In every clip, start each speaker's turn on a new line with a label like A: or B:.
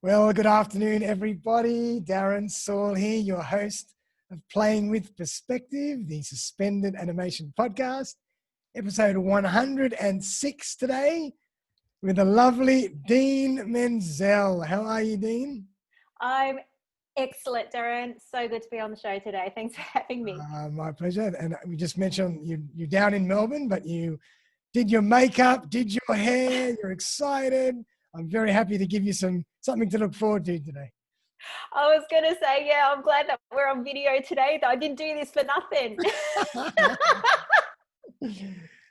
A: Well, good afternoon, everybody. Darren Saul here, your host of Playing with Perspective, the Suspended Animation Podcast, episode 106 today, with the lovely Dene Menzel. How are you, Dene?
B: I'm excellent, Darren. So good to be on the show today. Thanks for having me.
A: My pleasure. And we just mentioned you're down in Melbourne, but you did your makeup, did your hair, you're excited. I'm very happy to give you something to look forward to today.
B: I was going to say, yeah, I'm glad that we're on video today. I didn't do this for nothing.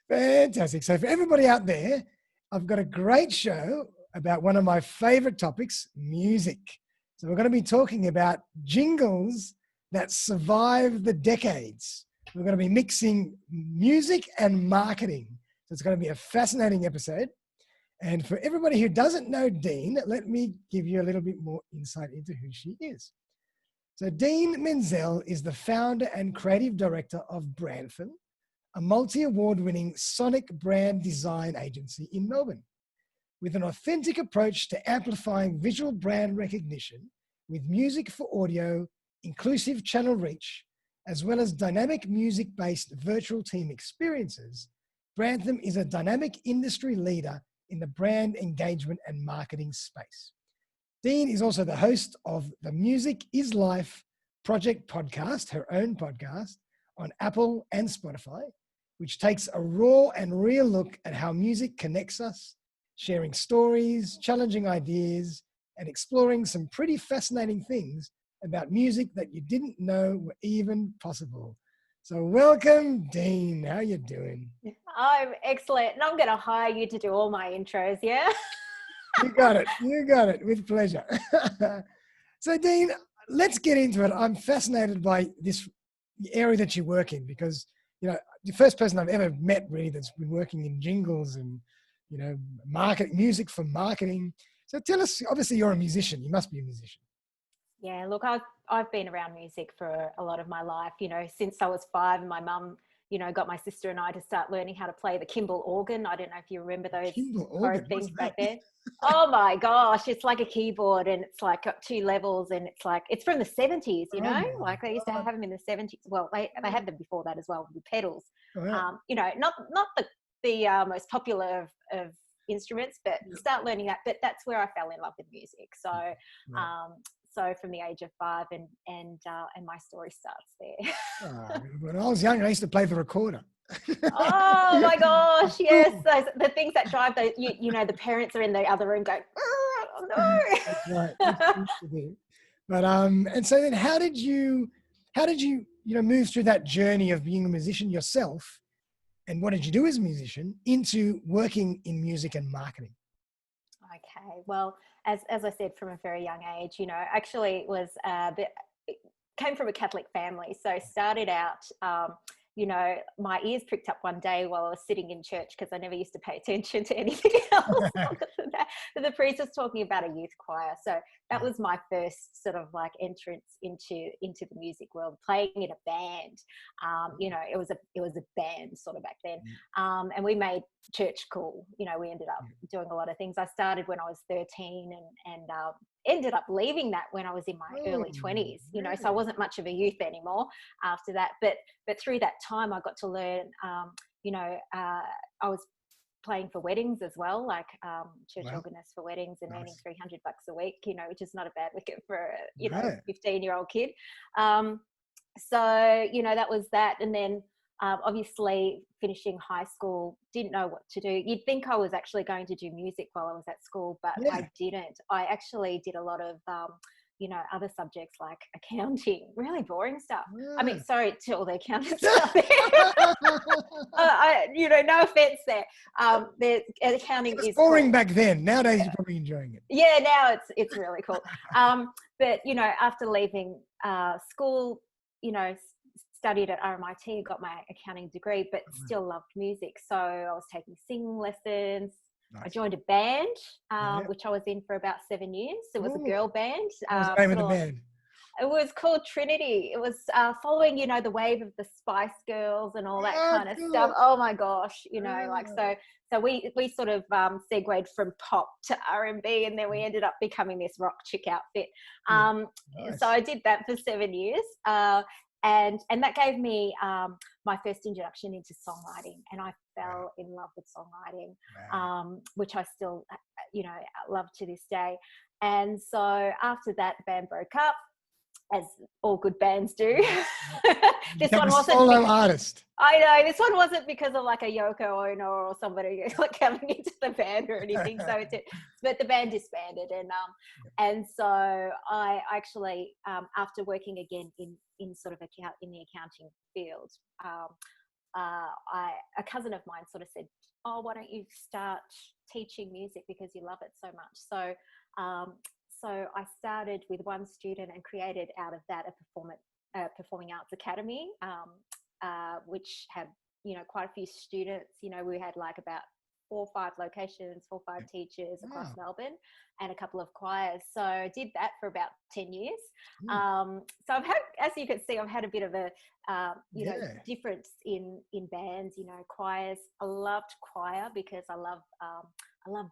A: Fantastic. So for everybody out there, I've got a great show about one of my favorite topics, music. So we're going to be talking about jingles that survive the decades. We're going to be mixing music and marketing. So it's going to be a fascinating episode. And for everybody who doesn't know Dene, let me give you a little bit more insight into who she is. So Dene Menzel is the founder and creative director of Branthem, a multi-award-winning sonic brand design agency in Melbourne, with an authentic approach to amplifying visual brand recognition with music for audio, inclusive channel reach, as well as dynamic music-based virtual team experiences. Brantham is a dynamic industry leader in the brand engagement and marketing space. Dene is also the host of the Music is Life Project podcast, her own podcast, on Apple and Spotify, which takes a raw and real look at how music connects us, sharing stories, challenging ideas, and exploring some pretty fascinating things about music that you didn't know were even possible. So welcome, Dene. How you doing?
B: I'm excellent. And I'm going to hire you to do all my intros, yeah?
A: You got it. You got it. With pleasure. So, Dene, let's get into it. I'm fascinated by this area that you work in because, you know, the first person I've ever met really that's been working in jingles and, you know, music for marketing. So tell us, obviously you're a musician. You must be a musician.
B: Yeah, look, I've been around music for a lot of my life, you know, since I was 5 and my mum, you know, got my sister and I to start learning how to play the Kimball organ. I don't know if you remember those horrid things back then. Oh my gosh, it's like a keyboard and it's like got 2 levels and it's like, it's from the 70s, you know, like they used to have them in the 70s. Well, they had them before that as well with pedals.
A: Oh, yeah.
B: You know, not the most popular of instruments, but start learning that. But that's where I fell in love with music. So, so from the age of 5 and my story starts there.
A: When I was young, I used to play the recorder.
B: Oh my gosh, yes. The things that drive the, you know, the parents are in the other room going, oh no.
A: That's right. That's but, and so then how did you, move through that journey of being a musician yourself? And what did you do as a musician into working in music and marketing?
B: Okay, well, as I said, from a very young age, you know, actually it came from a Catholic family. So started out, you know, my ears pricked up one day while I was sitting in church because I never used to pay attention to anything else. The priest was talking about a youth choir. So that was my first sort of like entrance into the music world, playing in a band. You know, it was a band sort of back then. And we made church cool. You know, we ended up doing a lot of things. I started when I was 13 and ended up leaving that when I was in my early 20s, you know, so I wasn't much of a youth anymore after that. But through that time, I got to learn, you know, I was playing for weddings as well, like church organist for weddings and earning $300 a week, you know, which is not a bad wicket for a 15-year-old kid. So, you know, that was that. And then obviously finishing high school, didn't know what to do. You'd think I was actually going to do music while I was at school, but I didn't. I actually did a lot of, you know, other subjects like accounting, really boring stuff. I mean, sorry to all the accountants out there. You know, no offense there. The accounting is
A: boring
B: cool.
A: Back then. Nowadays, you're probably enjoying it.
B: Yeah, now it's really cool. But, you know, after leaving school, you know, studied at RMIT, got my accounting degree, but still loved music. So I was taking singing lessons. I joined a band, which I was in for about 7 years. It was a girl band.
A: What was the name of the band?
B: It was called Trinity. It was following, the wave of the Spice Girls and all that kind of stuff. Oh my gosh, so we sort of segued from pop to R&B, and then we ended up becoming this rock chick outfit.
A: Nice.
B: So I did that for 7 years, and that gave me my first introduction into songwriting, and I fell in love with songwriting, which I still, love to this day. And so after that, the band broke up, as all good bands do. This one wasn't
A: solo artist.
B: I know, this one wasn't because of like a Yoko Ono or somebody like coming into the band or anything. But the band disbanded, and so I actually, after working again in sort of in the accounting field, a cousin of mine sort of said, "Oh, why don't you start teaching music because you love it so much?" So I started with one student and created out of that a performing arts academy, which had, quite a few students. We had like about 4 or 5 locations, 4 or 5 teachers across Melbourne, and a couple of choirs. So I did that for about 10 years. So I've had, as you can see, I've had a bit of a, difference in bands, choirs. I loved choir because I love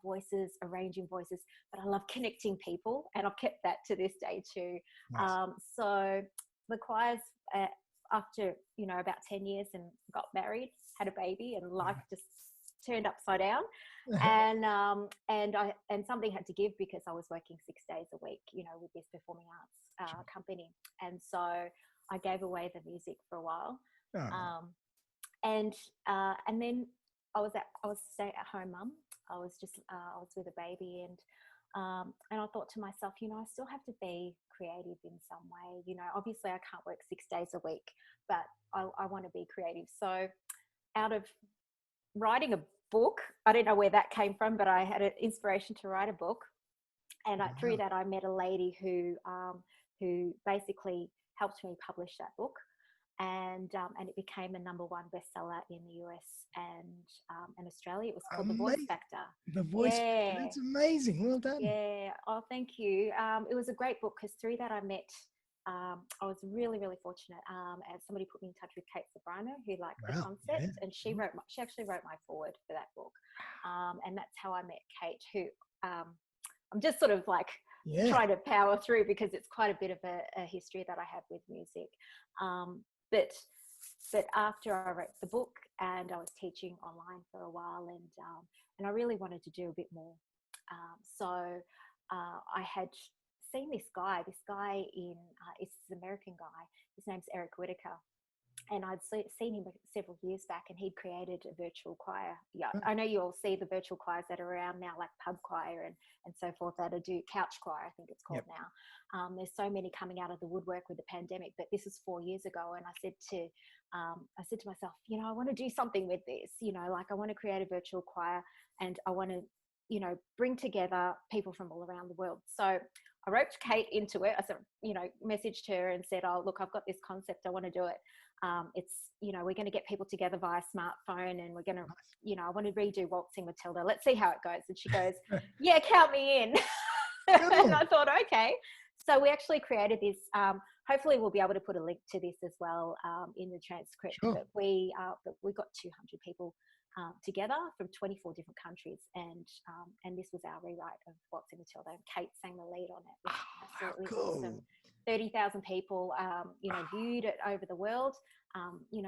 B: voices, arranging voices, but I love connecting people, and I've kept that to this day too.
A: Nice.
B: So the choirs, after, about 10 years, and got married, had a baby, and life just turned upside down. And something had to give because I was working 6 days a week, with this performing arts company. And so I gave away the music for a while. And then I was stay-at-home mum. I was with a baby, and I thought to myself, I still have to be creative in some way. Obviously I can't work 6 days a week, but I want to be creative. So out of writing a book, I don't know where that came from, but I had an inspiration to write a book, and through that I met a lady who basically helped me publish that book. And it became a #1 bestseller in the US and Australia. It was called The Voice Factor.
A: The Voice Factor. That's amazing. Well done.
B: Yeah. Oh, thank you. It was a great book because through that I met, I was really, really fortunate. And somebody put me in touch with Kate Ceberano, who liked the concept, and she actually wrote my foreword for that book. And that's how I met Kate, who I'm just sort of like trying to power through because it's quite a bit of a history that I have with music. But after I wrote the book, and I was teaching online for a while, and I really wanted to do a bit more. So I had seen this guy in, it's this American guy. His name's Eric Whitaker. And I'd seen him several years back, and he'd created a virtual choir. Yeah, I know you all see the virtual choirs that are around now, like pub choir and so forth, that are do couch choir, I think it's called now. There's so many coming out of the woodwork with the pandemic, but this was 4 years ago, and I said to myself, I want to do something with this. Like I want to create a virtual choir, and I want to, bring together people from all around the world. So I roped Kate into it. I said, messaged her and said, "Oh, look, I've got this concept. I want to do it. It's, we're going to get people together via smartphone, and we're going to, I want to redo Waltzing Matilda. Let's see how it goes." And she goes, "Yeah, count me in." And I thought, okay. So we actually created this. Hopefully we'll be able to put a link to this as well in the transcript.
A: Sure.
B: But we got 200 people together from 24 different countries, and this was our rewrite of Waltzing Matilda. And Kate sang the lead on it. Absolutely awesome. 30,000 people, viewed it over the world.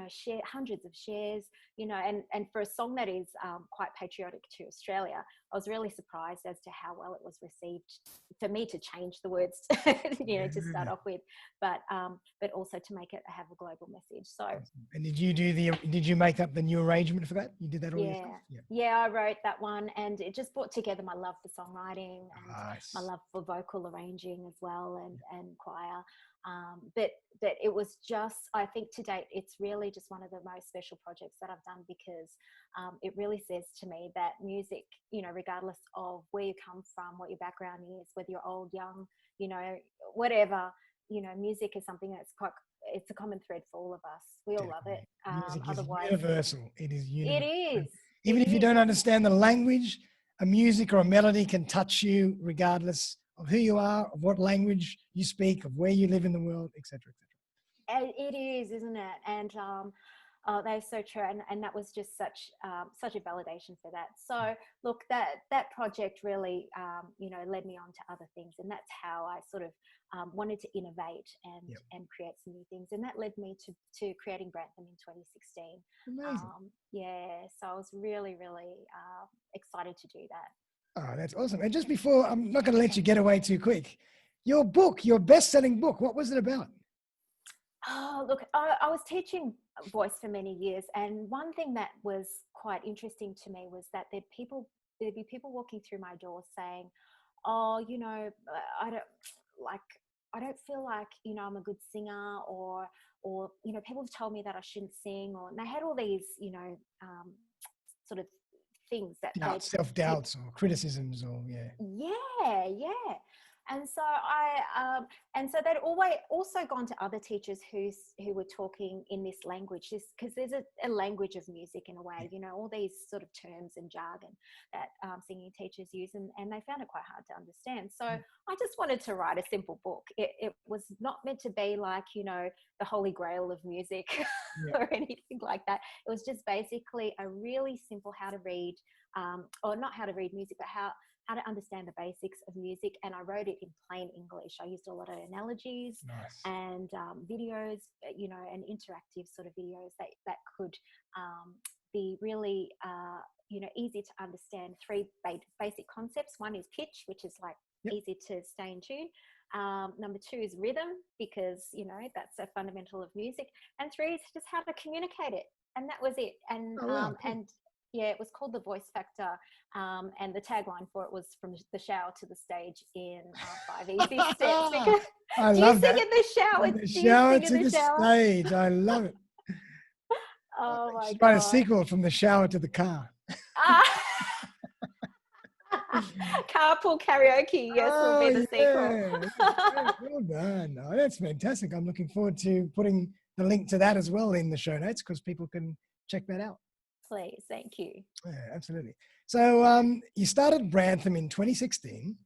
B: Share hundreds of shares. And for a song that is quite patriotic to Australia, I was really surprised as to how well it was received. For me to change the words, to start off with, but also to make it have a global message. So.
A: And did you make up the new arrangement for that? You did that all yourself?
B: Yeah, I wrote that one, and it just brought together my love for songwriting and my love for vocal arranging as well, and choir. But it was just, I think to date, it's really just one of the most special projects that I've done, because it really says to me that music, regardless of where you come from, what your background is, whether you're old, young, whatever, music is something that's it's a common thread for all of us. We all love it.
A: Music is
B: otherwise,
A: universal. It is universal.
B: It is.
A: Even if you don't understand the language, a music or a melody can touch you regardless of who you are, of what language you speak, of where you live in the world, etc., etc.
B: It is, isn't it? And oh, that is so true. And that was just such a validation for that. So look, that project really, led me on to other things. And that's how I sort of wanted to innovate and create some new things. And that led me to creating Brantham in 2016.
A: Amazing.
B: So I was really, really excited to do that.
A: Oh, that's awesome. And just before, I'm not going to let you get away too quick. Your book, your best-selling book, what was it about?
B: Oh, look, I was teaching voice for many years. And one thing that was quite interesting to me was that there'd be people walking through my door saying, oh, I don't feel like, I'm a good singer, or, people have told me that I shouldn't sing, and they had all these, sort of things that
A: self-doubts or criticisms or
B: yeah. And so so they'd always also gone to other teachers who were talking in this language, because there's a language of music in a way, all these sort of terms and jargon that singing teachers use, and they found it quite hard to understand. So I just wanted to write a simple book. It was not meant to be like, the holy grail of music or anything like that. It was just basically a really simple how to read, or not how to read music, but how to understand the basics of music. And I wrote it in plain English. I used a lot of analogies and videos, and interactive sort of videos that could be really, easy to understand. 3 basic concepts. One is pitch, which is like easy to stay in tune. Number 2 is rhythm, because, that's a fundamental of music. And 3 is just how to communicate it. And that was it. And,
A: cool.
B: it was called The Voice Factor, and the tagline for it was from the shower to the stage in 5 easy steps. Because
A: I love that.
B: Do you sing in the shower?
A: From the shower to the stage. I love it.
B: Oh my God.
A: Write a sequel, From the Shower to the Car.
B: Carpool karaoke, yes, will be the sequel.
A: Well done. Oh, that's fantastic. I'm looking forward to putting the link to that as well in the show notes, because people can check that out.
B: Please, thank you.
A: Yeah, absolutely. So you started Brantham in 2016,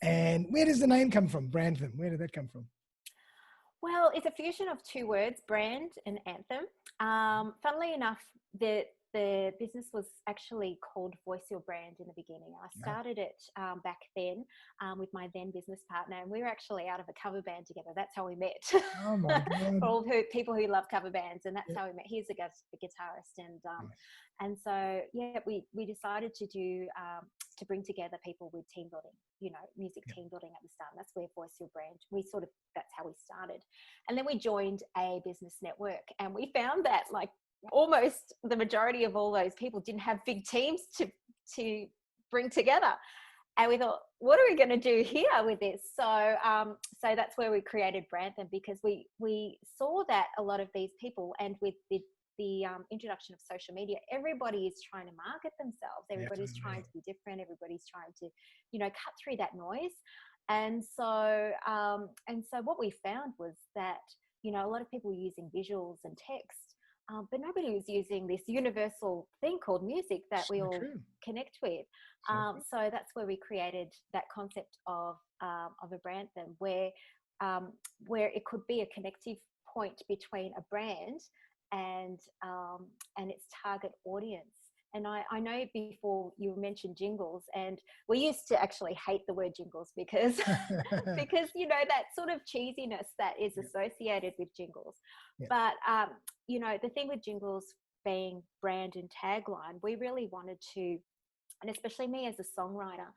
A: and where does the name come from, Brantham? Where did that come from?
B: Well, it's a fusion of 2 words, brand and anthem. Funnily enough, the business was actually called Voice Your Brand in the beginning. I started it back then with my then business partner, and we were actually out of a cover band together. That's how we met.
A: Oh my God.
B: For all people who love cover bands, and that's how we met. He's a guitarist, and so we decided to do to bring together people with team building, music team building at the start. And that's where Voice Your Brand. That's how we started, and then we joined a business network, and we found that almost the majority of all those people didn't have big teams to bring together. And we thought, what are we going to do here with this? So that's where we created Brantham, because we saw that a lot of these people, and with the introduction of social media, everybody is trying to market themselves. Everybody's trying to be different. Everybody's trying to, cut through that noise. And so what we found was that, a lot of people were using visuals and text, but nobody was using this universal thing called music that we all connect with. So that's where we created that concept of a Brantham, where it could be a connective point between a brand and its target audience. And I know before you mentioned jingles, and we used to actually hate the word jingles because that sort of cheesiness that is associated with jingles. But the thing with jingles being brand and tagline, we really wanted to, and especially me as a songwriter,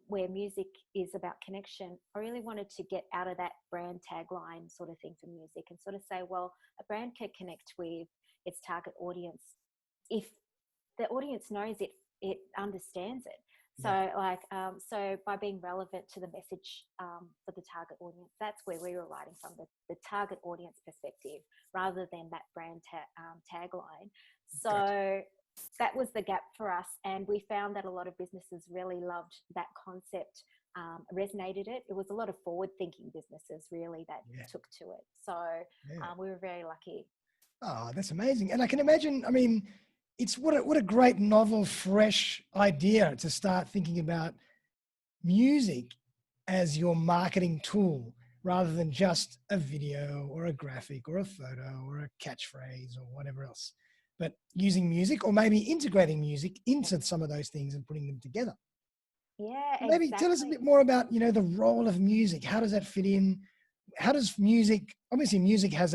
B: where music is about connection, I really wanted to get out of that brand tagline sort of thing for music, and sort of say, well, a brand can connect with its target audience if the audience knows it, it understands it. So so by being relevant to the message for the target audience, that's where we were writing from, the target audience perspective, rather than that brand tagline. So that was the gap for us. And we found that a lot of businesses really loved that concept, resonated it. It was a lot of forward thinking businesses really that took to it. So we were very lucky.
A: Oh, that's amazing. And I can imagine, I mean, it's what a great novel, fresh idea to start thinking about music as your marketing tool rather than just a video or a graphic or a photo or a catchphrase or whatever else, but using music or maybe integrating music into some of those things and putting them together.
B: Yeah,
A: Maybe tell us a bit more about, the role of music. How does that fit in? How does music, obviously music has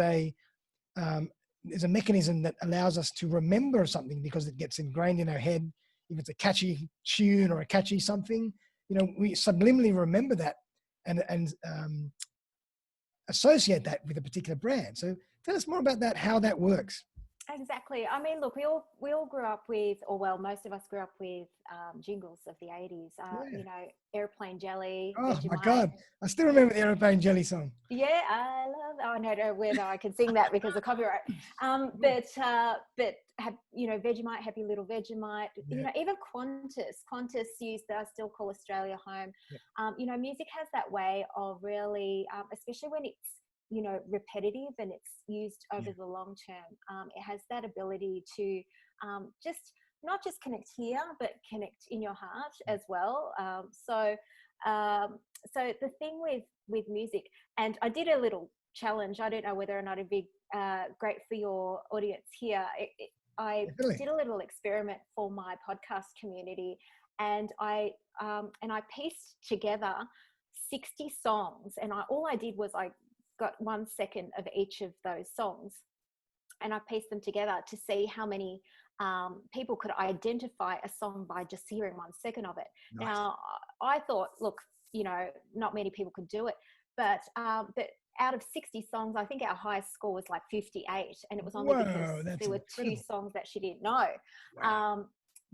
A: there's a mechanism that allows us to remember something because it gets ingrained in our head. If it's a catchy tune or a catchy something, we subliminally remember that and associate that with a particular brand. So tell us more about that, how that works.
B: Exactly. I mean, look, we all grew up with, or well, most of us grew up with Jingles of the 80s.
A: Yeah.
B: Airplane Jelly,
A: Oh my
B: Vegemite.
A: God. I still remember the Aeroplane Jelly song.
B: Yeah, I love. Oh no, whether I can sing that because of copyright. But Vegemite, Happy Little Vegemite.
A: Yeah.
B: Even Qantas used. I still call Australia home.
A: Yeah.
B: Music has that way of really, especially when it's repetitive and it's used over the long term. It has that ability to just not just connect here, but connect in your heart as well. So the thing with music, and I did a little challenge. I don't know whether or not it'd be great for your audience here. I did a little experiment for my podcast community, and I pieced together 60 songs, and all I did was I got 1 second of each of those songs, and I pieced them together to see how many people could identify a song by just hearing 1 second of it. Nice. Now, I thought, look, not many people could do it, but out of 60 songs, I think our highest score was like 58, and it was only because there were incredible 2 songs that she didn't know. Wow.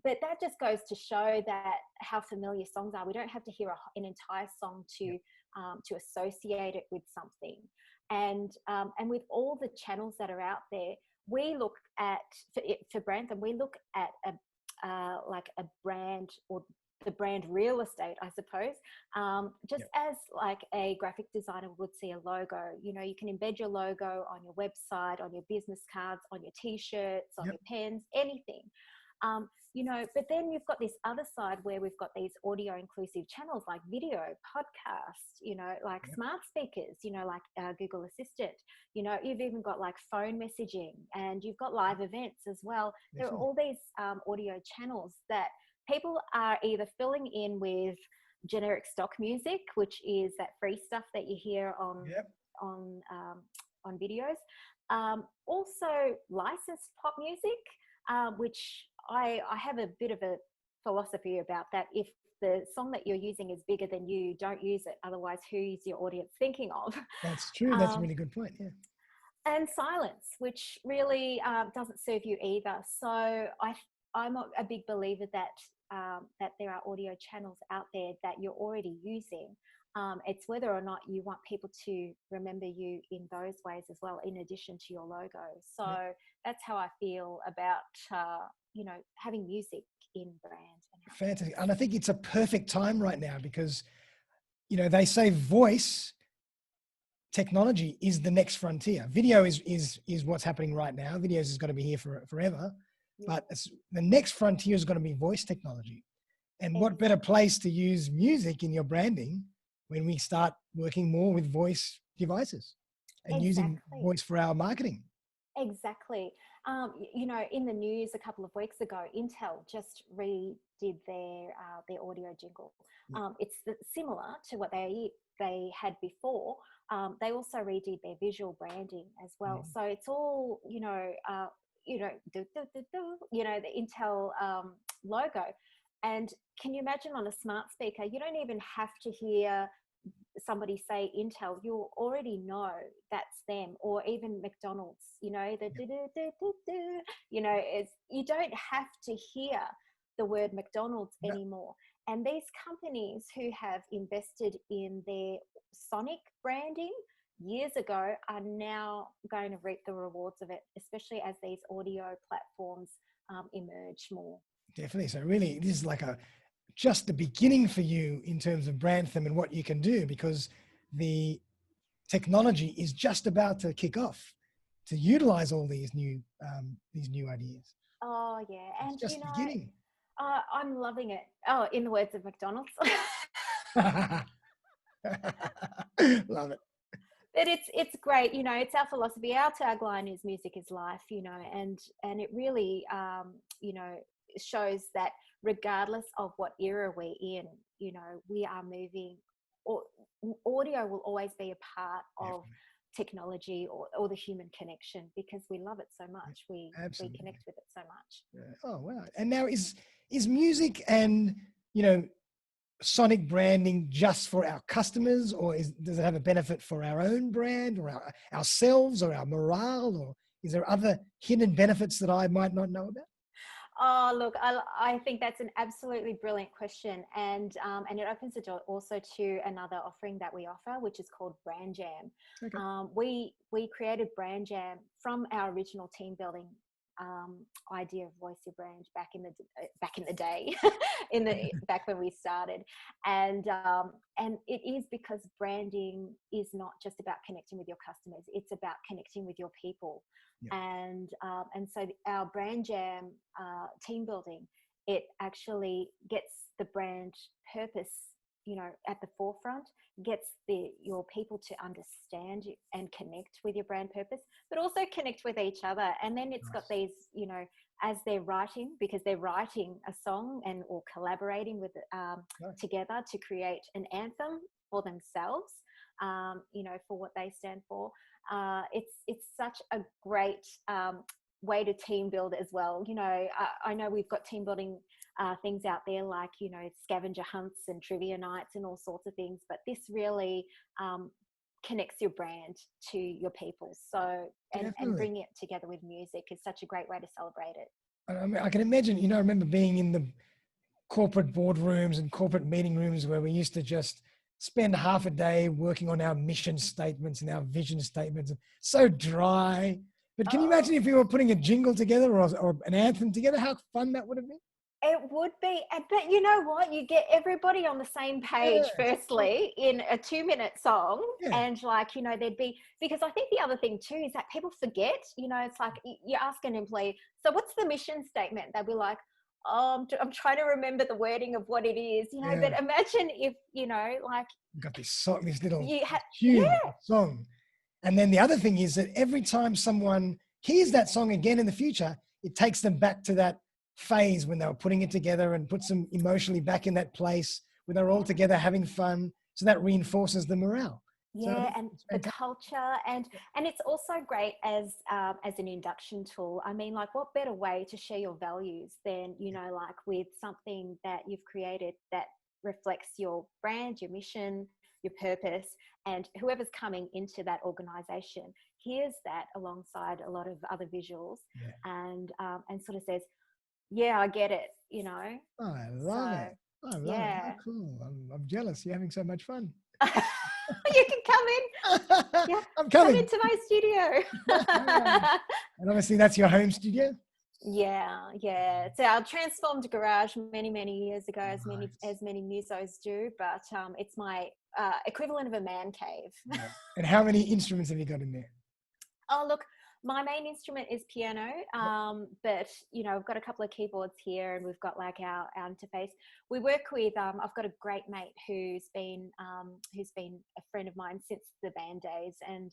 B: But that just goes to show that how familiar songs are. We don't have to hear an entire song to associate it with something. And with all the channels that are out there, we look at, for Brantham, we look at like a brand, or the brand real estate, I suppose, as like a graphic designer would see a logo. You can embed your logo on your website, on your business cards, on your t-shirts, on your pens, anything. But then you've got this other side where we've got these audio inclusive channels like video, podcasts, like smart speakers, like Google Assistant. You've even got like phone messaging, and you've got live events as well. There are all these audio channels that people are either filling in with generic stock music, which is that free stuff that you hear on videos. Also licensed pop music, which I have a bit of a philosophy about that. If the song that you're using is bigger than you, don't use it. Otherwise, who's your audience thinking of?
A: That's true. That's a really good point. Yeah.
B: And silence, which really doesn't serve you either. So I'm a big believer that there are audio channels out there that you're already using. It's whether or not you want people to remember you in those ways as well, in addition to your logo. So that's how I feel about having music in brand.
A: Fantastic. And I think it's a perfect time right now because they say voice technology is the next frontier. Video is what's happening right now. Videos is going to be here forever, but the next frontier is going to be voice technology. And what better place to use music in your branding when we start working more with voice devices and using voice for our marketing?
B: Exactly. In the news a couple of weeks ago, Intel just redid their audio jingle. It's similar to what they had before. They also redid their visual branding as well. So it's all the Intel logo. And can you imagine on a smart speaker? You don't even have to hear somebody say Intel, you'll already know that's them. Or even McDonald's, you don't have to hear the word McDonald's anymore. And these companies who have invested in their sonic branding years ago are now going to reap the rewards of it, especially as these audio platforms emerge more.
A: Definitely. So really, this is like just the beginning for you in terms of Brantham and what you can do, because the technology is just about to kick off to utilize all these new ideas.
B: Oh yeah, and
A: it's just beginning.
B: I'm loving it. Oh, in the words of McDonald's.
A: Love it.
B: But it's great, you know, it's our philosophy. Our tagline is music is life, you know, and it really, you know, shows that regardless of what era we're in, you know, we are moving, or audio will always be a part of technology or the human connection, because we love it so much. We connect with it so much.
A: Yeah. Oh, wow. And now is music and, you know, sonic branding just for our customers, or does it have a benefit for our own brand or ourselves or our morale, or is there other hidden benefits that I might not know about?
B: Oh, look, I think that's an absolutely brilliant question. And it opens the door also to another offering that we offer, which is called Brand Jam.
A: Okay.
B: We created Brand Jam from our original team building idea of voice your brand back in the day, back when we started, and it is because branding is not just about connecting with your customers; it's about connecting with your people. Yeah. And so our Brand Jam team building, it actually gets the brand purpose, you know, at the forefront, gets your people to understand you and connect with your brand purpose, but also connect with each other. And then it's got these, you know, as they're writing, because they're writing a song and or collaborating with together to create an anthem for themselves, you know, for what they stand for. It's such a great way to team build as well. You know, I know we've got team building things out there like, you know, scavenger hunts and trivia nights and all sorts of things, but this really connects your brand to your people. So, and bringing it together with music is such a great way to celebrate it.
A: I mean, I can imagine, you know, I remember being in the corporate boardrooms and corporate meeting rooms where we used to just spend half a day working on our mission statements and our vision statements. So dry. But can you imagine if we were putting a jingle together or an anthem together, how fun that would have been?
B: It would be, but you know what? You get everybody on the same page, firstly, in a 2-minute song. Yeah. And like, you know, there'd be, because I think the other thing too is that people forget, you know, it's like you ask an employee, so what's the mission statement? They'll be like, oh, I'm trying to remember the wording of what it is, you know, but imagine if, you know, like.
A: You've got this song, this little huge song. And then the other thing is that every time someone hears that song again in the future, it takes them back to that phase when they were putting it together and puts them emotionally back in that place where they're all together having fun. So that reinforces the morale.
B: Yeah, so and the culture, and it's also great as an induction tool. I mean, like, what better way to share your values than, you know, like with something that you've created that reflects your brand, your mission, your purpose, and whoever's coming into that organization hears that alongside a lot of other visuals, and sort of says, yeah, I get it, you know.
A: Oh, I love it. I love it. Oh, cool. I'm jealous. You're having so much fun.
B: You can come in. Yeah,
A: I'm coming.
B: Come into my studio.
A: And obviously that's your home studio?
B: Yeah. It's our transformed garage many years ago, as many musos do, but it's my equivalent of a man cave.
A: Yeah. And how many instruments have you got in there?
B: Oh, look, my main instrument is piano, but, you know, I've got a couple of keyboards here, and we've got like our interface. We work with, I've got a great mate who's been a friend of mine since the band days, and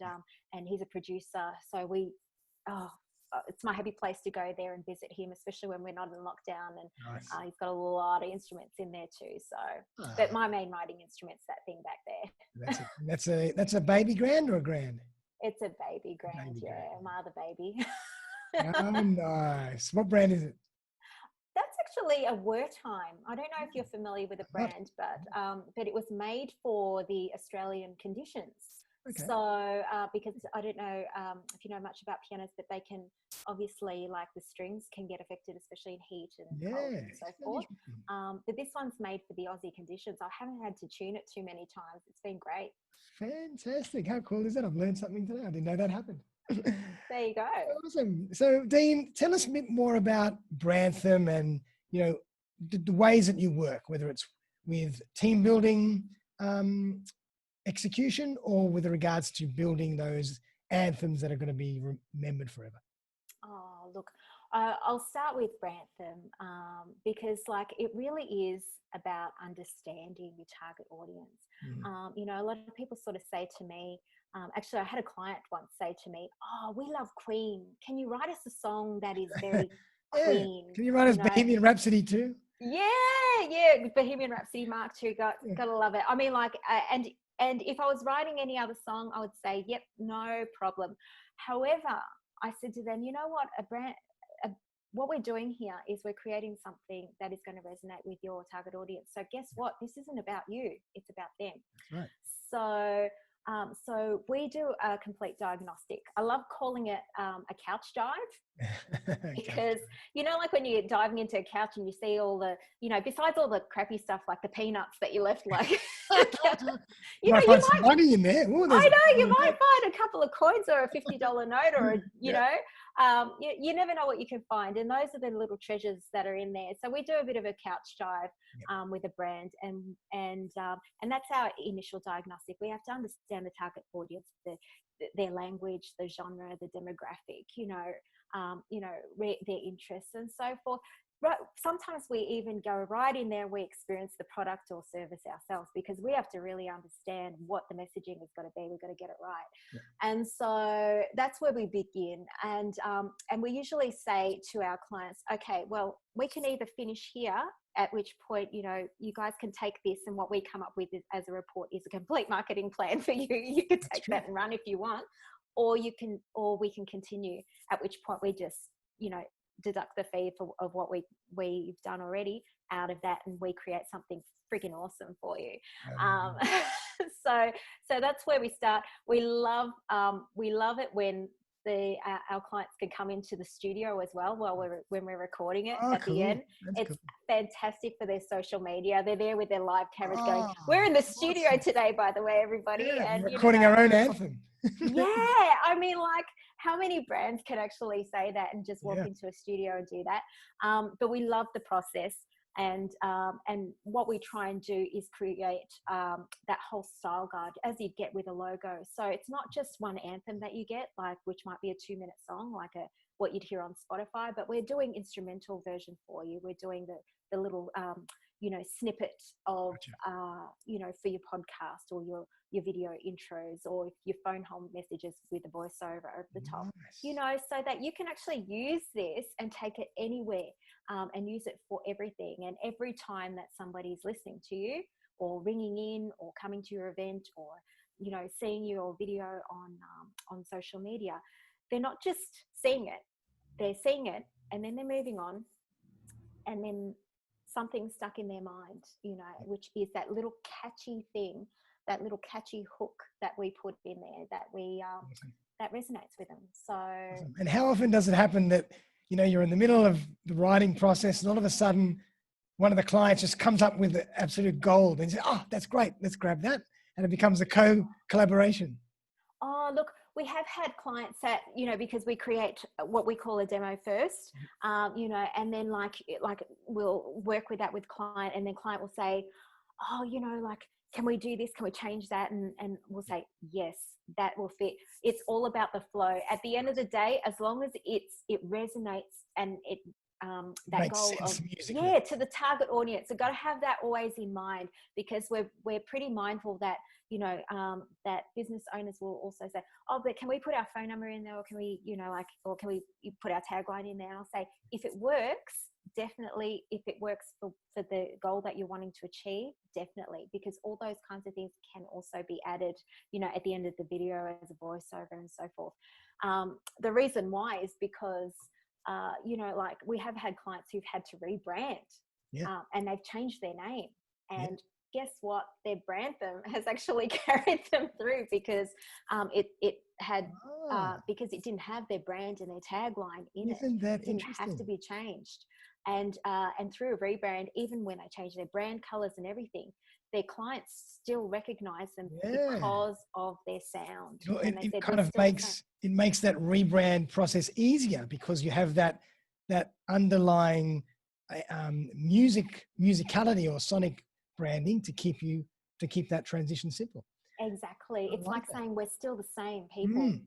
B: he's a producer. So it's my happy place to go there and visit him, especially when we're not in lockdown. And he's got a lot of instruments in there too. So, but my main writing instrument's that thing back there.
A: That's a baby grand or a grand?
B: It's a baby grand, my other baby.
A: Oh, nice. What brand is it?
B: That's actually a Wertheim. I don't know if you're familiar with the brand, but it was made for the Australian conditions. Okay. So, because I don't know if you know much about pianos, but they can obviously, like, the strings can get affected, especially in heat and cold and so forth. But this one's made for the Aussie conditions. I haven't had to tune it too many times. It's been great.
A: Fantastic. How cool is that? I've learned something today. I didn't know that happened.
B: There you go.
A: Awesome. So, Dean, tell us a bit more about Brantham and, you know, the ways that you work, whether it's with team building, execution, or with regards to building those anthems that are going to be remembered forever.
B: Oh, look, I'll start with Brantham because like it really is about understanding your target audience. You know, a lot of people sort of say to me, actually I had a client once say to me, oh, we love Queen. Can you write us a song that is very Queen?
A: Can you write us Bohemian Rhapsody too?
B: Yeah, Bohemian Rhapsody Mark II, gotta love it. I mean, like, and if I was writing any other song, I would say, yep, no problem. However, I said to them, you know what, what we're doing here is we're creating something that is going to resonate with your target audience. So guess what? This isn't about you; it's about them.
A: Right.
B: So we do a complete diagnostic. I love calling it a couch dive because, you know, like when you're diving into a couch and you see all the, you know, besides all the crappy stuff like the peanuts that you left, like,
A: you might find some money in there. Ooh,
B: I know, you might find a couple of coins or a $50 note or, you know, you never know what you can find. And those are the little treasures that are in there. So we do a bit of a couch dive with a brand and that's our initial diagnostic. We have to understand the target audience, their language, the genre, the demographic, their interests and so forth. Right. Sometimes we even go right in there and we experience the product or service ourselves because we have to really understand what the messaging is going to be. We've got to get it right. Yeah. And so that's where we begin. And we usually say to our clients, okay, well, we can either finish here, at which point, you know, you guys can take this and what we come up with as a report is a complete marketing plan for you. You can take that and run if you want, or we can continue, at which point we just, you know, deduct the fee of what we've done already out of that, and we create something freaking awesome for you. So that's where we start. We love it when our clients can come into the studio as well when we're recording it at the end. It's fantastic for their social media. They're there with their live cameras going, we're in the studio today, by the way, everybody.
A: Yeah, and recording our own anthem.
B: Yeah, I mean, like, how many brands can actually say that and just walk into a studio and do that? But we love the process, and what we try and do is create that whole style guide as you get with a logo. So it's not just one anthem that you get, like, which might be a 2-minute song, like what you'd hear on Spotify, but we're doing instrumental version for you. We're doing the little snippet of for your podcast or your video intros, or your phone home messages with a voiceover over the top, so that you can actually use this and take it anywhere, and use it for everything. And every time that somebody's listening to you or ringing in or coming to your event or, you know, seeing your video on social media, they're not just seeing it, they're seeing it and then they're moving on, and then something stuck in their mind, which is that little catchy thing, that little catchy hook that we put in there that resonates with them. So,
A: and how often does it happen that, you're in the middle of the writing process and all of a sudden one of the clients just comes up with the absolute gold and says, oh, that's great, let's grab that. And it becomes a collaboration.
B: Oh, look, we have had clients that, because we create what we call a demo first, and then like we'll work with that with client, and then client will say, oh, can we do this? Can we change that? And we'll say, yes, that will fit. It's all about the flow. At the end of the day, as long as it resonates and it that
A: makes
B: goal
A: sense
B: of
A: musically.
B: to the target audience. We've got to have that always in mind, because we're pretty mindful that that business owners will also say, oh, but can we put our phone number in there, or can we or can we put our tagline in there? I'll say, if it works, definitely. If it works for the goal that you're wanting to achieve, definitely, because all those kinds of things can also be added at the end of the video as a voiceover and so forth. The reason why is because like we have had clients who've had to rebrand, and they've changed their name, and guess what? Their Brantham has actually carried them through, because it had because it didn't have their brand and their tagline in it. It didn't have to be changed. And through a rebrand, even when they change their brand colors and everything, their clients still recognize them because of their sound.
A: It kind of makes that rebrand process easier, because you have that underlying musicality or sonic branding to keep that transition simple.
B: Exactly. It's like saying we're still the same people,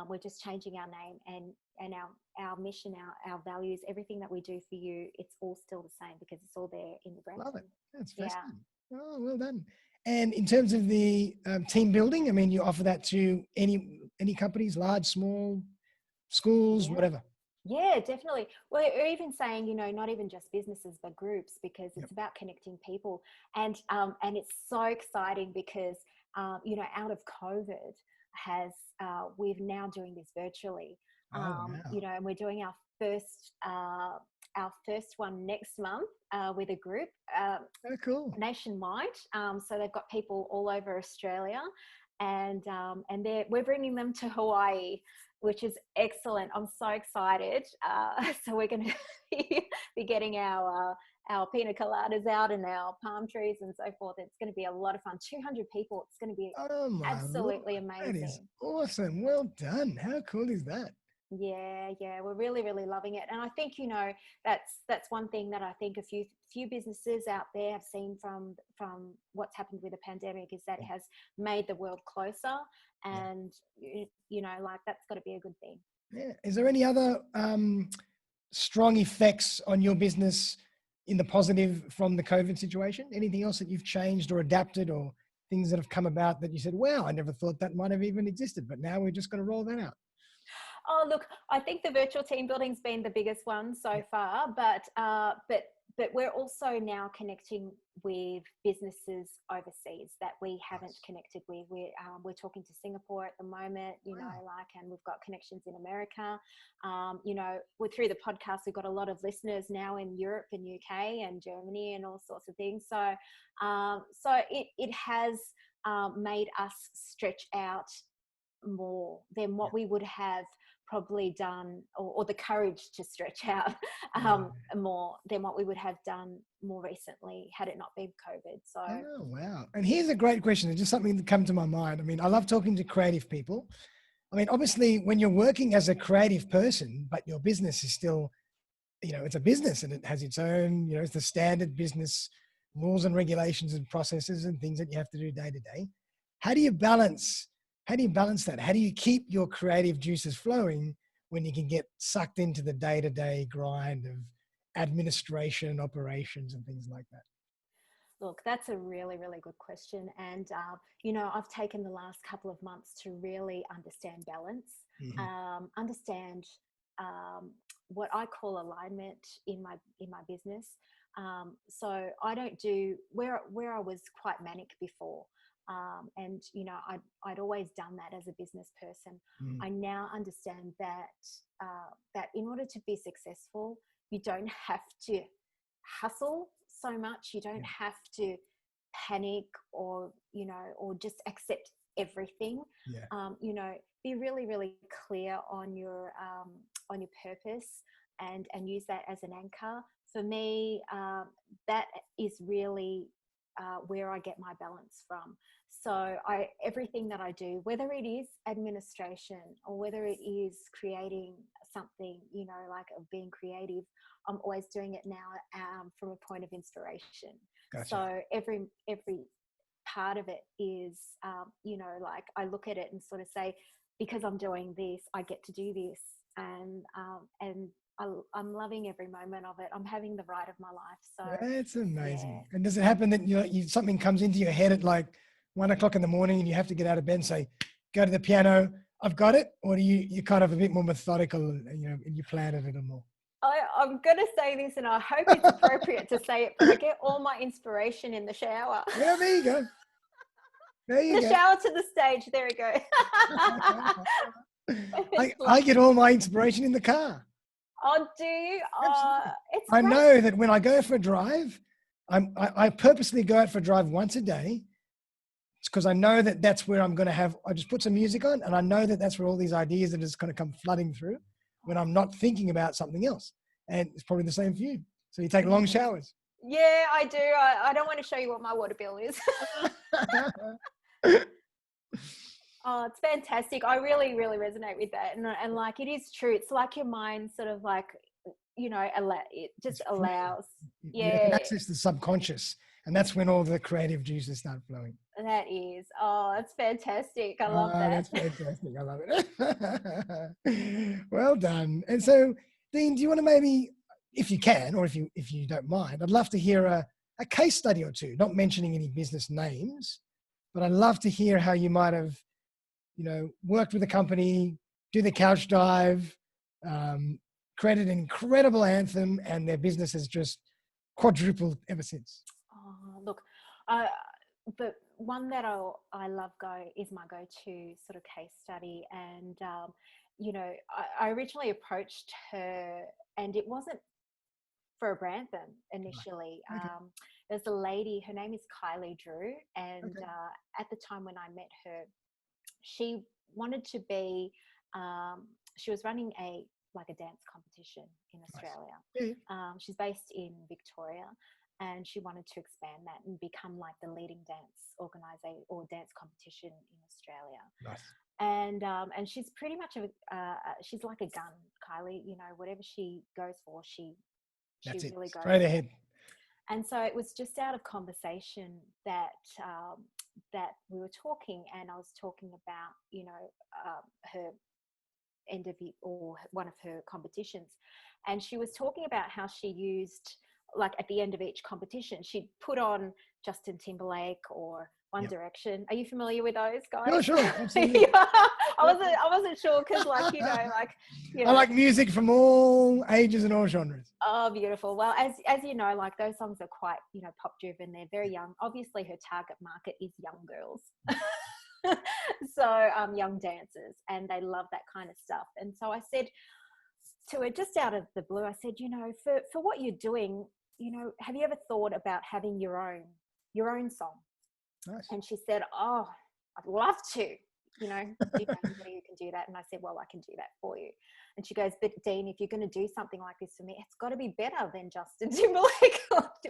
B: We're just changing our name, and our mission, our values, everything that we do for you, it's all still the same because it's all there in the brand.
A: Love it. That's
B: Yeah.
A: fascinating. Oh, well done. And in terms of the team building, I mean, you offer that to any companies, large, small, schools, whatever.
B: Yeah, definitely. Well, we're even saying, you know, not even just businesses, but groups, because it's about connecting people. And it's so exciting because, you know, out of COVID we're now doing this virtually.
A: Wow.
B: You know, and we're doing our first one next month with a group
A: Cool.
B: nationwide. So they've got people all over Australia, and we're bringing them to Hawaii, which is excellent. I'm so excited. So we're going to be getting our pina coladas out and our palm trees and so forth. It's going to be a lot of fun. 200 people. It's going to be absolutely amazing.
A: That is awesome. Well done. How cool is that?
B: Yeah, we're really, really loving it. And I think, you know, that's one thing that I think a few businesses out there have seen from what's happened with the pandemic, is that it has made the world closer, and you know, like, that's got to be a good thing.
A: Yeah. Is there any other strong effects on your business in the positive from the COVID situation? Anything else that you've changed or adapted, or things that have come about that you said, wow, I never thought that might have even existed, but now we're just going to roll that out?
B: Oh, look, I think the virtual team building's been the biggest one so far, but we're also now connecting with businesses overseas that we haven't connected with. We're talking to Singapore at the moment, you know, like, and we've got connections in America. You know, through the podcast, we've got a lot of listeners now in Europe and UK and Germany and all sorts of things. So, it has made us stretch out more than what we would have probably done, or the courage to stretch out more than what we would have done more recently had it not been COVID. So,
A: oh, wow. And here's a great question. It's just something that come to my mind. I mean, I love talking to creative people. I mean, obviously, when you're working as a creative person, but your business is still, you know, it's a business and it has its own, you know, it's the standard business rules and regulations and processes and things that you have to do day to day. How do you balance that? How do you keep your creative juices flowing when you can get sucked into the day-to-day grind of administration, operations, and things like that?
B: Look, that's a really, really good question. And, you know, I've taken the last couple of months to really understand balance, understand what I call alignment in my business. So I don't do where I was quite manic before. And, you know, I'd always done that as a business person. I now understand that in order to be successful, you don't have to hustle so much. You don't have to panic, or, you know, or just accept everything. You know, be really, really clear on your purpose, and use that as an anchor. For me, that is really where I get my balance from. So everything that I do, whether it is administration or whether it is creating something, you know, like of being creative, I'm always doing it now from a point of inspiration.
A: Gotcha.
B: So every part of it is, you know, like, I look at it and sort of say, because I'm doing this, I get to do this, and I'm loving every moment of it. I'm having the ride of my life. So
A: that's amazing. Yeah. And does it happen that something comes into your head at like 1 o'clock in the morning and you have to get out of bed and say, go to the piano, I've got it? Or do you're kind of a bit more methodical, you know, and you plan it a little more?
B: I'm going to say this, and I hope it's appropriate to say it, but I get all my inspiration in the shower.
A: Yeah, there you go. There you go.
B: The shower to the stage. There we go.
A: I get all my inspiration in the car.
B: Oh, do you?
A: I know that when I go for a drive, I purposely go out for a drive once a day. It's because I know that that's where I'm going to have, I just put some music on, and I know that that's where all these ideas are just going to come flooding through when I'm not thinking about something else. And it's probably the same for you. So you take long showers.
B: Yeah, I do. I don't want to show you what my water bill is. Oh, it's fantastic. I really, really resonate with that. And like, it is true. It's like your mind sort of like, you know, it just allows.
A: You can access the subconscious, and that's when all the creative juices start flowing.
B: That is. Oh, that's fantastic. I love that.
A: That's fantastic. I love it. Well done. And so, Dean, do you want to maybe, if you can, or if you don't mind, I'd love to hear a case study or two, not mentioning any business names, but I'd love to hear how you might have, worked with a company, do the couch dive, created an incredible anthem, and their business has just quadrupled ever since.
B: Oh, look, the one that I love is my go-to sort of case study. And, I originally approached her, and it wasn't for a Brantham initially.
A: Okay.
B: There's a lady, her name is Kylie Drew. And
A: Okay.
B: at the time when I met her, she wanted to be, she was running a dance competition in Australia.
A: Nice. Yeah.
B: She's based in Victoria, and she wanted to expand that and become like the leading dance organizer or dance competition in Australia.
A: Nice.
B: And she's pretty much she's like a gun, Kylie. Whatever she goes for, she really goes
A: straight ahead.
B: And so it was just out of conversation that that we were talking, and I was talking about her end of it, or one of her competitions, and she was talking about how she used, like, at the end of each competition, she'd put on Justin Timberlake or One Direction. Are you familiar with those guys?
A: Sure, absolutely.
B: I wasn't sure because,
A: I like music from all ages and all genres.
B: Oh, beautiful. Well, as you know, like, those songs are quite, pop driven. They're very young. Obviously, her target market is young girls. So young dancers, and they love that kind of stuff. And so I said to her, just out of the blue, I said, for what you're doing, have you ever thought about having your own song?
A: Nice.
B: And she said, oh, I'd love to. Do you know anybody who can do that? And I said, well, I can do that for you. And she goes, but Dean, if you're going to do something like this for me, it's got to be better than Justin Timberlake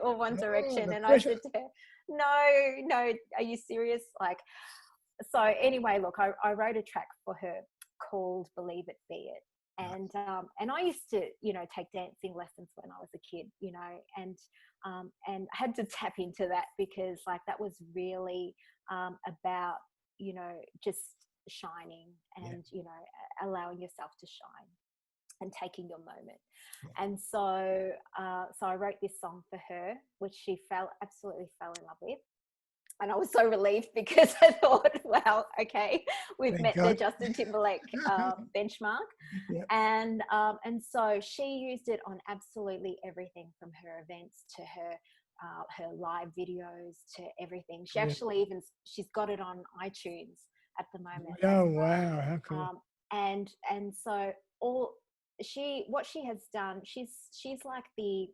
B: or One Direction. And I said to her, no, are you serious? So anyway, look, I wrote a track for her called Believe It, Be It. And I used to, take dancing lessons when I was a kid, and had to tap into that because, that was really about, just shining and, allowing yourself to shine and taking your moment. And so I wrote this song for her, which she absolutely fell in love with. And I was so relieved because I thought, well, okay, we've met the Justin Timberlake benchmark.
A: Yep.
B: And so she used it on absolutely everything, from her events to her live videos to everything. She actually she's got it on iTunes at the moment.
A: Oh, wow, how cool.
B: And so what she has done, she's like the,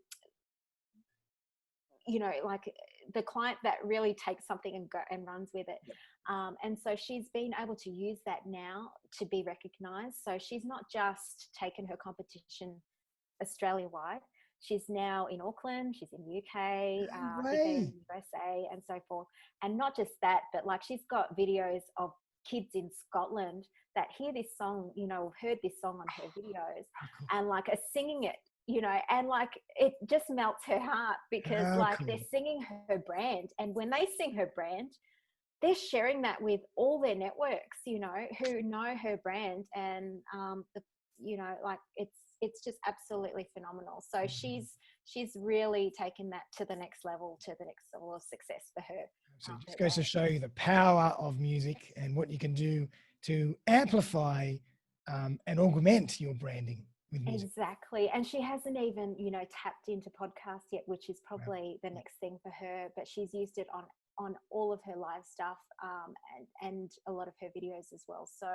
B: the client that really takes something and runs with it. And so she's been able to use that now to be recognized. So she's not just taken her competition Australia-wide. She's now in Auckland, she's in the UK, in USA, and so forth. And not just that, but she's got videos of kids in Scotland that hear this song, heard this song on her videos, and are singing it, and it just melts her heart because they're singing her brand. And when they sing her brand, they're sharing that with all their networks, who know her brand. And it's just absolutely phenomenal. So she's really taken that to the next level of success for her.
A: So it just goes to show you the power of music and what you can do to amplify and augment your branding with music.
B: Exactly. And she hasn't even, tapped into podcasts yet, which is probably the next thing for her, but she's used it on all of her live stuff, and a lot of her videos as well. So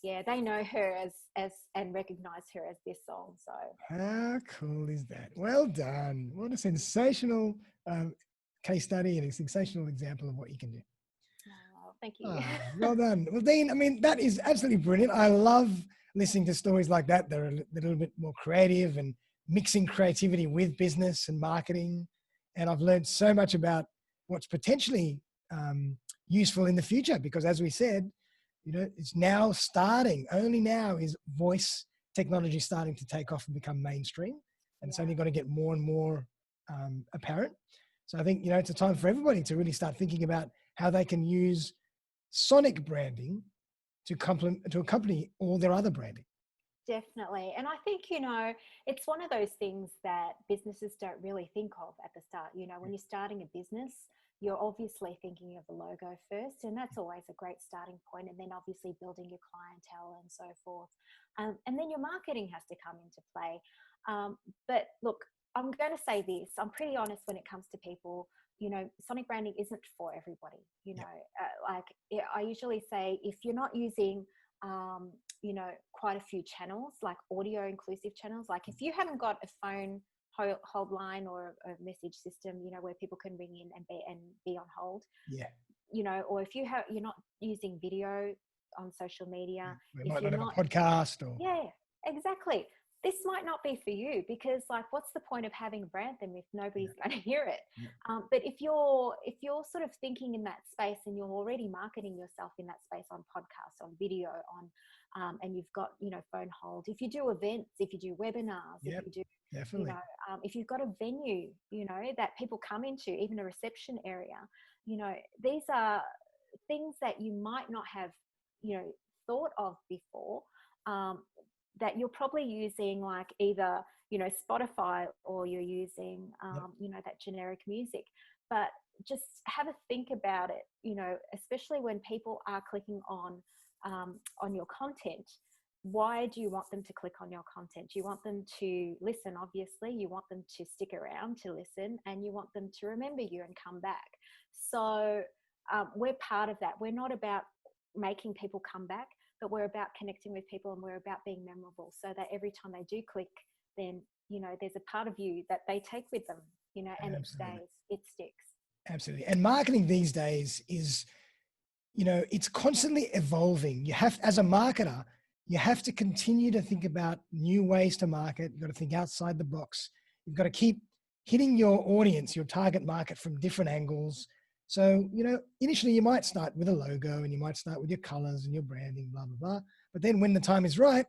B: yeah, they know her as and recognize her as this song. So
A: how cool is that? Well done. What a sensational case study and a sensational example of what you can do.
B: Oh, thank you.
A: Well done. Well, Dean, that is absolutely brilliant. I love listening to stories like that. They're a little bit more creative and mixing creativity with business and marketing. And I've learned so much about what's potentially useful in the future, because as we said, it's now only now is voice technology starting to take off and become mainstream. And it's only going to get more and more apparent. So I think, it's a time for everybody to really start thinking about how they can use sonic branding to accompany all their other branding.
B: Definitely. And I think, it's one of those things that businesses don't really think of at the start. When you're starting a business, you're obviously thinking of the logo first, and that's always a great starting point. And then obviously building your clientele and so forth. And then your marketing has to come into play. But look, I'm going to say this. I'm pretty honest when it comes to people. Sonic branding isn't for everybody. I usually say, if you're not using quite a few channels, like audio inclusive channels, like if you haven't got a phone hold line or a message system, where people can ring in and be on hold, or if you're not using video on social media,
A: we might not have a podcast or
B: exactly, this might not be for you, because what's the point of having Brantham if nobody's going to hear it? But if you're sort of thinking in that space, and you're already marketing yourself in that space on podcasts, on video, on and you've got phone hold, if you do events, if you do webinars, if you do
A: definitely,
B: if you've got a venue that people come into, even a reception area, these are things that you might not have thought of before, that you're probably using, like either Spotify, or you're using that generic music. But just have a think about it, especially when people are clicking on your content. Why do you want them to click on your content? You want them to listen, obviously. You want them to stick around to listen, and you want them to remember you and come back. So we're part of that. We're not about making people come back, but we're about connecting with people, and we're about being memorable, so that every time they do click, then there's a part of you that they take with them, and
A: Absolutely.
B: it sticks.
A: Absolutely. And marketing these days is, it's constantly evolving. You have, as a marketer, you have to continue to think about new ways to market. You've got to think outside the box. You've got to keep hitting your audience, your target market, from different angles. So, initially you might start with a logo, and you might start with your colors and your branding, blah, blah, blah. But then when the time is right,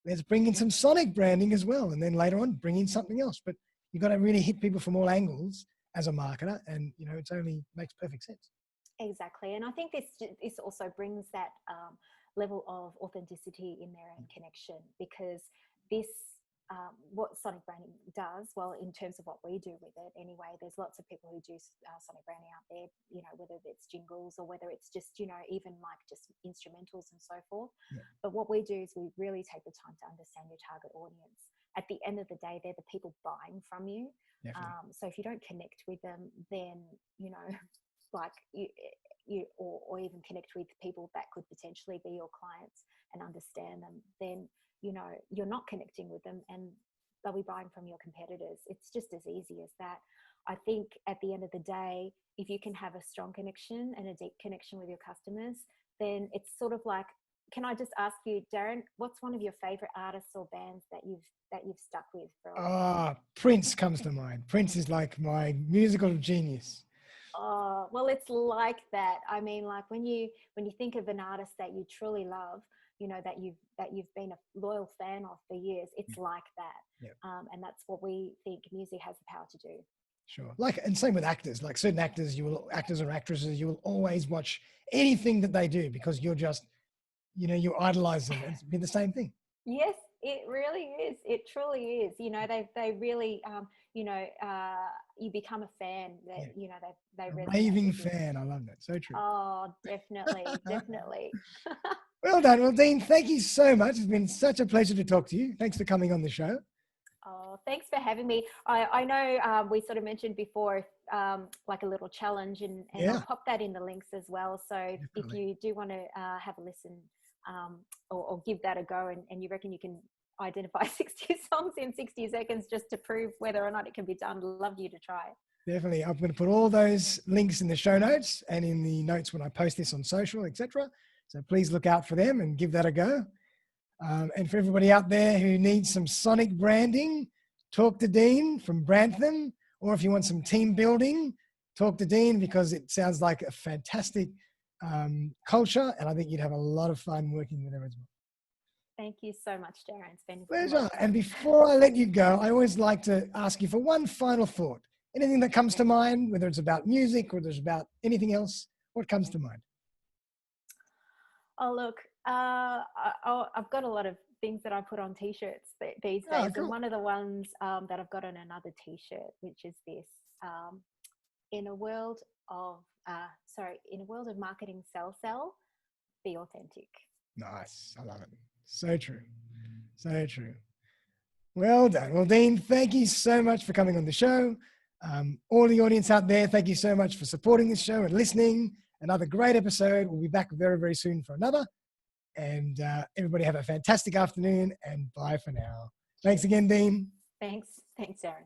A: let's bring in some sonic branding as well. And then later on, bring in something else. But you've got to really hit people from all angles as a marketer. And, it only makes perfect sense.
B: Exactly. And I think this also brings that level of authenticity in there, and connection, because this, what sonic branding does, well, in terms of what we do with it anyway, there's lots of people who do sonic branding out there, whether it's jingles, or whether it's just, even like just instrumentals and so forth. But what we do is we really take the time to understand your target audience. At the end of the day, they're the people buying from you. So if you don't connect with them, then, like or even connect with people that could potentially be your clients and understand them, then you're not connecting with them, and they'll be buying from your competitors. It's just as easy as that. I think at the end of the day, if you can have a strong connection and a deep connection with your customers, then it's sort of like, can I just ask you, Darren, what's one of your favorite artists or bands that you've stuck with for a while?
A: Prince comes to mind. Prince is like my musical genius.
B: Oh, well, it's like that. I mean, like when you think of an artist that you truly love, that you've been a loyal fan of for years, it's like that. And that's what we think music has the power to do.
A: Sure. And same with actors. Like certain actors, actors or actresses, you will always watch anything that they do, because you're just, you idolize them. It's been the same thing.
B: Yes, it really is. It truly is. They really, you become a fan. That they
A: a raving fan. I love that. So true.
B: Oh, definitely, definitely.
A: Well done. Well, Dene, thank you so much. It's been such a pleasure to talk to you. Thanks for coming on the show.
B: Oh, thanks for having me. I know we sort of mentioned before, like a little challenge, and I'll pop that in the links as well. So if you do want to have a listen, or give that a go, and you reckon you can identify 60 songs in 60 seconds just to prove whether or not it can be done, love you to try.
A: Definitely. I'm going to put all those links in the show notes and in the notes when I post this on social, etc. So please look out for them and give that a go. And for everybody out there who needs some sonic branding, talk to Dene from Branthem. Or if you want some team building, talk to Dene, because it sounds like a fantastic culture, and I think you'd have a lot of fun working with her as well.
B: Thank you so much, Darren. It's been a
A: pleasure. And before I let you go, I always like to ask you for one final thought. Anything that comes to mind, whether it's about music or there's about anything else, What comes to mind?
B: Oh, look, I've got a lot of things that I put on t-shirts these days.
A: Oh, cool.
B: And one of the ones that I've got on another t-shirt, which is this, in a world of, in a world of marketing, sell, be authentic.
A: Nice. I love it. So true. So true. Well done. Well, Dene, thank you so much for coming on the show. All the audience out there, thank you so much for supporting this show and listening. Another great episode. We'll be back very, very soon for another. And everybody have a fantastic afternoon and bye for now. Thanks again, Dene.
B: Thanks, Aaron.